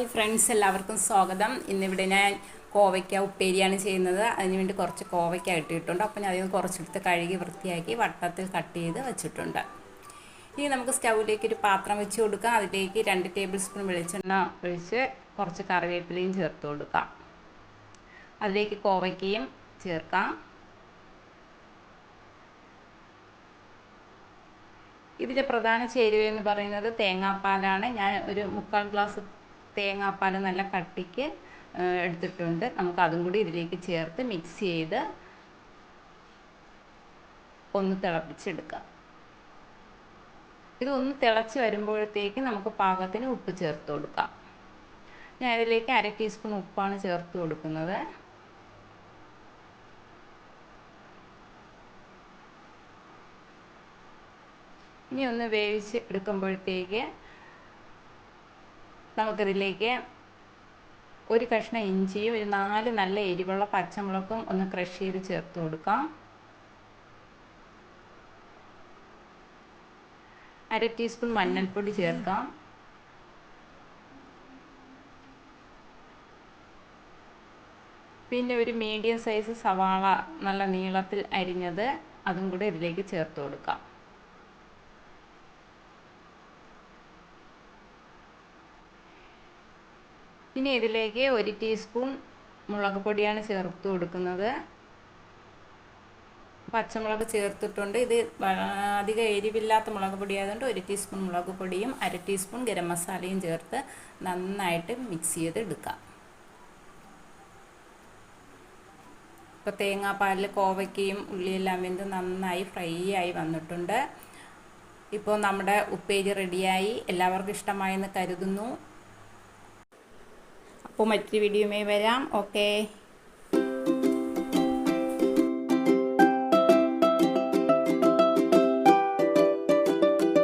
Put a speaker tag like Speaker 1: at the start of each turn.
Speaker 1: Hi friends, എല്ലാവർക്കും സ്വാഗതം. ഇന്നിവിടെ ഞാൻ കോവയ്ക്ക ഉപ്പേരിയാണ് ചെയ്യുന്നത്. അതിനുവേണ്ടി കുറച്ച് കോവയ്ക്ക ഇട്ടിട്ടുണ്ട്. അപ്പോൾ ഞാൻ അതിന് കുറച്ചെടുത്ത് കഴുകി വൃത്തിയാക്കി വട്ടത്തിൽ കട്ട് ചെയ്ത് വെച്ചിട്ടുണ്ട്. ഇനി നമുക്ക് സ്റ്റൗവിലേക്ക് ഒരു പാത്രം വെച്ച് കൊടുക്കാം. അതിലേക്ക് 2 ടേബിൾ സ്പൂൺ വെളിച്ചെണ്ണ ഒഴിച്ച് കുറച്ച് കറിവേപ്പിലയും ചേർത്ത് കൊടുക്കാം. അതിലേക്ക് കോവയ്ക്കയും ചേർക്കാം. ഇതിൻ്റെ പ്രധാന ചേരുവ എന്ന് പറയുന്നത് തേങ്ങാപ്പാലാണ്. ഞാൻ ഒരു 3/4 ഗ്ലാസ് തേങ്ങാപ്പാൽ നല്ല കട്ടിക്ക് എടുത്തിട്ടുണ്ട്. നമുക്ക് അതും കൂടി ഇതിലേക്ക് ചേർത്ത് മിക്സ് ചെയ്ത് ഒന്ന് തിളപ്പിച്ചെടുക്കാം. ഇതൊന്ന് തിളച്ച് വരുമ്പോഴത്തേക്ക് നമുക്ക് പാകത്തിന് ഉപ്പ് ചേർത്ത് കൊടുക്കാം. ഞാൻ ഇതിലേക്ക് 1/2 ടീസ്പൂൺ ഉപ്പാണ് ചേർത്ത് കൊടുക്കുന്നത്. ഇനി ഒന്ന് വേവിച്ച് എടുക്കുമ്പോഴത്തേക്ക് നമുക്കിതിലേക്ക് ഒരു കഷ്ണം ഇഞ്ചിയും ഒരു 4 നല്ല എരിവുള്ള പച്ചമുളകും ഒന്ന് ക്രഷ് ചെയ്ത് ചേർത്ത് കൊടുക്കാം. 1/2 ടീസ്പൂൺ മഞ്ഞൾപ്പൊടി ചേർക്കാം. പിന്നെ ഒരു മീഡിയം സൈസ് സവാള നല്ല നീളത്തിൽ അരിഞ്ഞത് അതും കൂടെ ഇതിലേക്ക് ചേർത്ത് കൊടുക്കാം. പിന്നെ ഇതിലേക്ക് 1 ടീസ്പൂൺ മുളക് പൊടിയാണ് ചേർത്ത് കൊടുക്കുന്നത്. പച്ചമുളക് ചേർത്തിട്ടുണ്ട്. ഇത് അധികം എരിവില്ലാത്ത മുളക് പൊടി ആയതുകൊണ്ട് 1 ടീസ്പൂൺ മുളക് പൊടിയും 1/2 ടീസ്പൂൺ ഗരം മസാലയും ചേർത്ത് നന്നായിട്ട് മിക്സ് ചെയ്ത് എടുക്കാം. ഇപ്പോൾ തേങ്ങാപ്പാലിൽ കോവയ്ക്കയും ഉള്ളിയെല്ലാം വെന്ത് നന്നായി ഫ്രൈ ആയി വന്നിട്ടുണ്ട്. ഇപ്പോൾ നമ്മുടെ ഉപ്പേരി റെഡിയായി. എല്ലാവർക്കും ഇഷ്ടമായെന്ന് കരുതുന്നു. അപ്പോൾ മറ്റൊരു വീഡിയോയുമായി വരാം. ഓക്കേ.